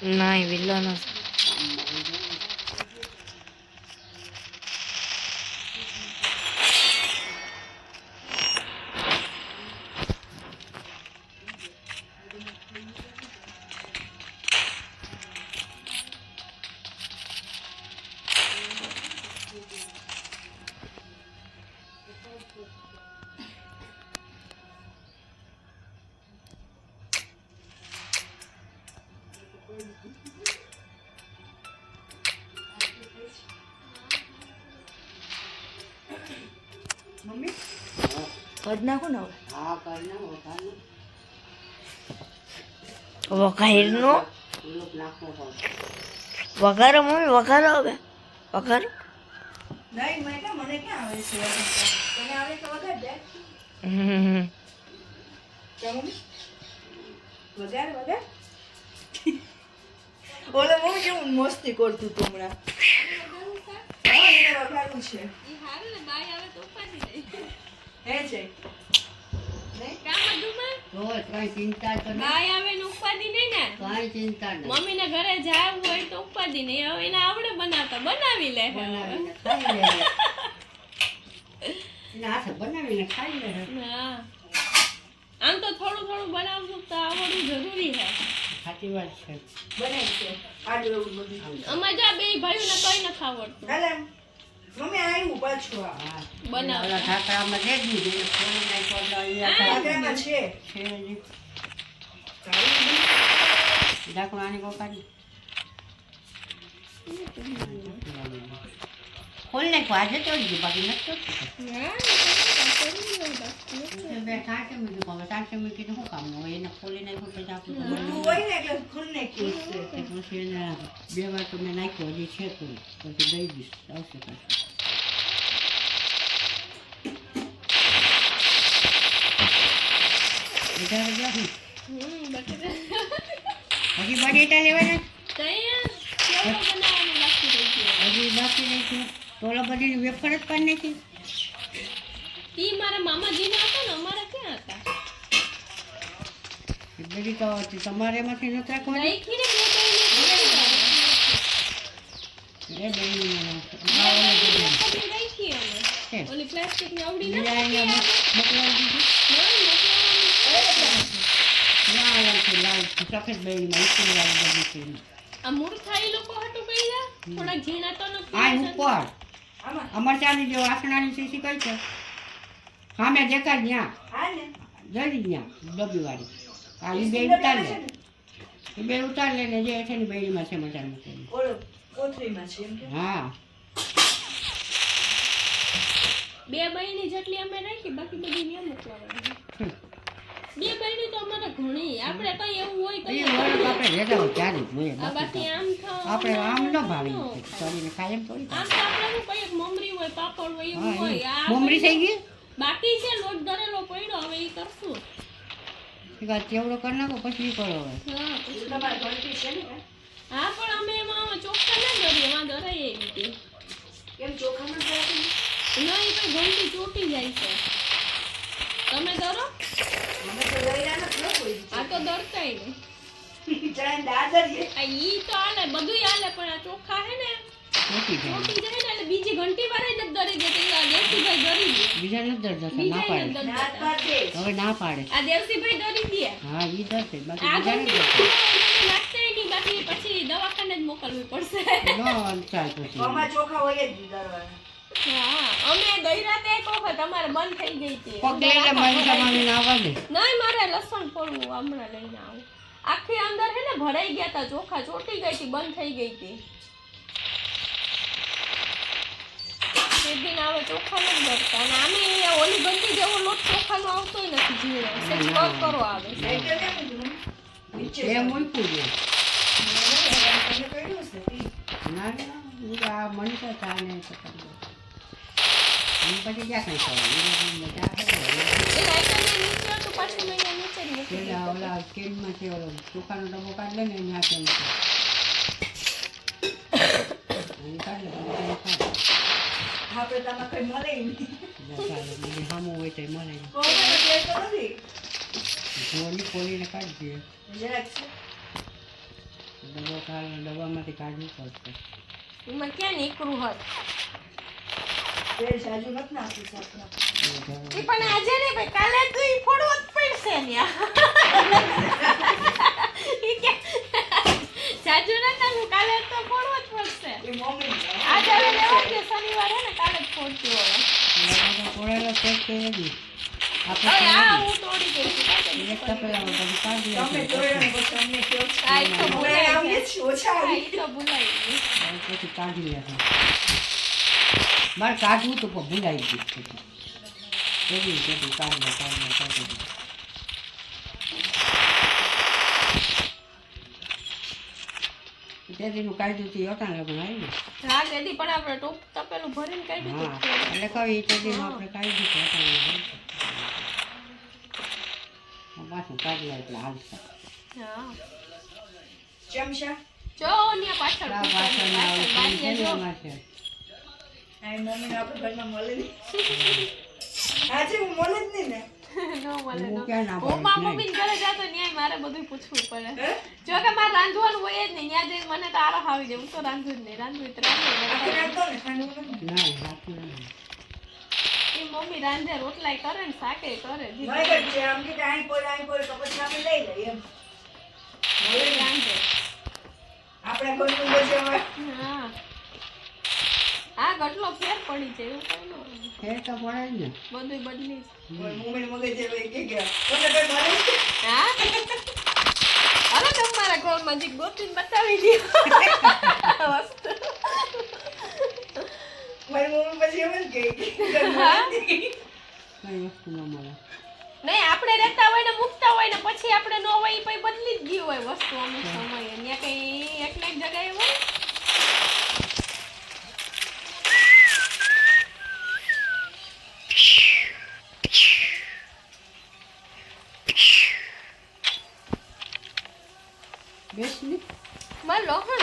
નહીં વિલ્લો મમ્મી કર નાખો ને હા કરી નાખો વઘારનો વઘારો મમ્મી વઘારો હવે વઘારો નહીં મને ક્યાં આવે છે તને આવે તો વઘાર દે કેમ મમ્મી વઘાર ઓલે મમ્મી કેવું મસ્તી કરતું તું હમણાં વઘારું છે હે છે મમ્મી ને ઘરે જાવ હોય તો ઉપાધિ નહીં હવે એને આવડે બનાવતા બનાવી લે હા આમ તો થોડું થોડું બનાવવું તો આવડવું જરૂરી છે સાચી વાત છે બનાવી છે આડું એવું બધું અમાર જા બે ભાઈઓને કઈ ન ખાવડતું હાલે મમ્મી આવ્યું પાછું આ બનાવતા ઠાકરામાં દે દીધું ઠાકરામાં છે ઢાકણાની કોકાની ખોલ નાખો આજે તો જ બાકી નથી કીધું શું કામ હોય એને ખોલી નાખ્યું પછી આપણે પછી એને 2 વાર તો મેં નાખ્યો હજી છે થોડું પછી દઈ દઈશ આવશે પાછું હજી બટેટા લેવાના હજી બાકી નહીં તો ઓલા બધી વેફર જ પાડી નાખી ઈ મારા મામાજીને હતા ને અમારા ક્યાં હતા બધી તો તમારે એમાંથી નથી રાખવાની રાખીને રાખી અમે ઓલી પ્લાસ્ટિક ની આવડી ના મોકલાવી સફેદ બેડી આ મૂર્ખા ઈ લોકો હટુ કઈરા થોડા ઝીણા તો ન આ ઉપર મરચાની જે વાસણાની શીશી કઈ છે સામે દેખાય ત્યાં જલ્દી ત્યાં ડબ્બીવાળી આ એ બે ઉતાર લે એ બે ઉતાર લે ને જે છે ને બેડીમાં છે મરચાં મૂકેલી હા બે બહેની જેટલી અમે રાખી બાકી બધી ન્યા મોકલાવાની બે બહેની તો અમારે ઘણી આપણે કઈ એવું હોય એ તો વળગ આપણે લેતા હોય ત્યારે જ જોઈએ આ બાકી આમ આપણે આમ ન ભાવી કરીને ખાય એમ થોડી આમ તો આપણે શું કઈ મમરી હોય પાપડ હોય એવું હા, હોય આ મમરી થઈ ગઈ બાકી છે લોટ દરેલો પડ્યો હવે એ કરશું ચેવડો કરી નાખો પછી ઈ કરો હવે હા પછી હા પણ અમે એમાં ચોખ્ખા ના કરીએ એમાં દરાઈએ રીતે નહીં તો ઘંટી ચોટી જાય છે તમે દરો આ તો દરતાય ને આ ઈ તો હાલે બધુંય હાલે પણ આ ચોખ્ખા હે ને ચોટી જાય ચોટી જાય ને એટલે બીજી ઘંટી વાળા જ દરી દે તો આ દેવસીભાઈ દરી દે બીજા નથી ડરતા ના બીજા પાડે હવે ના પાડે આ દેવસીભાઈ દરી દે હા ઈ ડરશે બાકી આ બીજા નથી ઘંટી ડરતા નાખતા નહીં બાકી પછી દવાખાને જ મોકલવી પડશે નો ચાલ પછી હા અમે ગઈ રાતે એક વખત અમારે બંધ થઈ ગઈ હતી પગ લઈને મારી જમાવીને આવવા દે નહીં મારે લસણ પડવું હમણાં લઈને આવું આખી અંદર હે ને ભરાઈ ગયા હતા ચોખા ચોટી ગઈ હતી બંધ થઈ ગઈ હતી સીધી આવે ચોખા નથી ડરતા અને આમે અહીંયા ઓલી ઘંટી જેવો લોટ ચોખાનો આવતોય નથી જીરો સેજ કરો આવે એ મૂક્યું છે ના ના ઈ આ મનીષા ચા ને પછી ક્યાં કઈ ખાવાનું મજા આવે એ લાઈટર ને નીચે હતું પાછું મેં અહીંયા નીચે જ મૂકી પેલા ઓલા કેનમાં છે ઓલો ચોખાનો ડબ્બો કાઢ લે ને ત્યાં કેમ છે અહીં કાઢ લે સામું હોય તો મળે જોડી ખોલીને કાઢી દે ડબ્બો ડબ્બામાંથી કાઢવું પડશે એમાં ક્યાં નીકળું હોત એ પણ આજે ને ભાઈ કાલે તો ઈ ફોડવો જ પડશે જાજુ ના કાલું કાલે તો ફોડવો જ પડશે આજે હવે લેવા દે શનિવારે ને કાલે જ ફોડતી હોય ફોડેલો સેટ કે નથી હવે આ હું તોડી ગઈ છું એક તપેલા પછી કાઢી આ ઈ તો ભૂલાઈ ગયું પછી કાઢી લે મારે કાઢવું તો પણ ભૂલાઈ ગયું પછી કાઢી તેદીનું કાઢ્યું હતું અટાણ લગ્ન આવ્યું હા તેથી પણ આપણે તપેલું ભરીને કાઢ્યું હા હતું એટલે કહ્યું તેદીનું આપણે કાઢી દીધું અટાણ પાછું કાઢી લે એટલે હાલશે હા ચમચા જો ન્યા પાછળ પાછળ જો મમ્મી આપણે ઘરમાં મળે આજે હું મળે જ નહીં ને નો મળે નો ક્યાં ના હું મારા મમ્મીને ઘરે જાતો ન્યાય મારે બધું પૂછવું પડે જો કે મારે રાંધવાનું હોય જ નહીં ન્યા જઈને મને તો આરામ આવી જાય હું તો રાંધું જ નહીં રાંધવું તો ના હાથું નહીં એ મમ્મી રાંધે રોટલાય કરે ને શાકે કરે રાંધે હા આ ગટલો ફેર પડી છે એવું કઈ ન ફેર તો પડે જ ને બધું બદલી હા અરે તમારા ઘરમાં જે ગોતીને બતાવી દો વસ્તુ કઈ વસ્તુ ન મળે નહીં આપણે રહેતા હોય ને મૂકતા હોય ને પછી આપણે ન હોય એ પછી બદલી જ ગયું હોય વસ્તુ અમુક સમયે ત્યાં કઈ એટલે એક જગ્યાએ હોય બેસ ને મારે લોહણ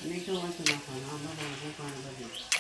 મીઠું ઓછું નાખવાનું આમાં બધું